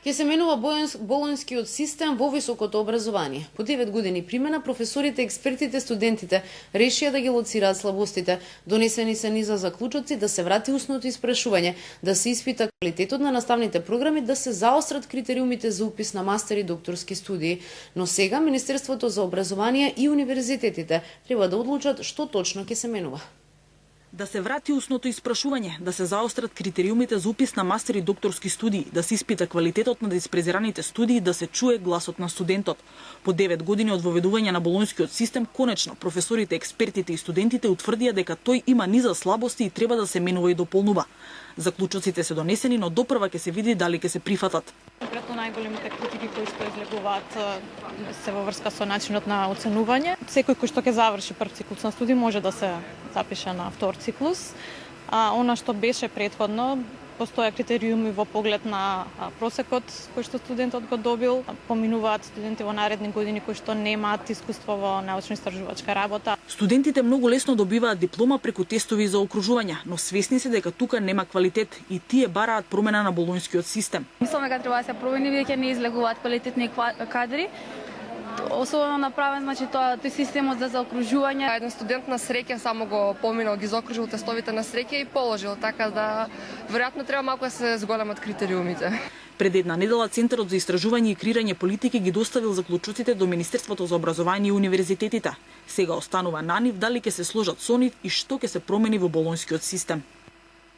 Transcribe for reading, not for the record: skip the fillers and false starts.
Ќе се менува болонскиот систем во високото образование. По 9 години примена, професорите, експертите, студентите решија да ги лоцираат слабостите. Донесени се низа заклучоци да се врати устното испрашување, да се испита квалитетот на наставните програми, да се заострат критериумите за упис на мастер и докторски студии. Но сега Министерството за образование и универзитетите треба да одлучат што точно ќе се менува. Да се врати устното испрашување, да се заострат критериумите за упис на мастер и докторски студии, да се испита квалитетот на диспрезираните студии, да се чуе гласот на студентот. По 9 години од воведување на болонскиот систем, конечно, професорите, експертите и студентите утврдија дека тој има низа слабости и треба да се менува и дополнува. Заклучоците се донесени, но допрва ќе се види дали ќе се прифатат. Конкретно најголемите критики кои што излегуваат се во врска со начинот на оценување. Секој кој што ќе заврши прв циклус на студии може да се запише на втор циклус. Она што беше претходно, постоја критериуми во поглед на просекот кој што студентот го добил. Поминуваат студенти во наредни години кои што немаат искуство во научно-истражувачка работа. Студентите многу лесно добиваат диплома преку тестови за окружување, но свесни се дека тука нема квалитет и тие бараат промена на болонскиот систем. Мислам дека треба да се промени бидејќи не излегуваат квалитетни кадри. Особено направен, значи тој системот за заокружување. Еден студент на среќа само го поминал, ги заокружил тестовите на среќа и положил, така да веројатно треба малку да се зголемат критериумите. Пред една недела Центарот за истражување и креирање политики ги доставил заклучоците до Министерството за образование и универзитетите. Сега останува на нив дали ќе се сложат со нив и што ќе се промени во болонскиот систем.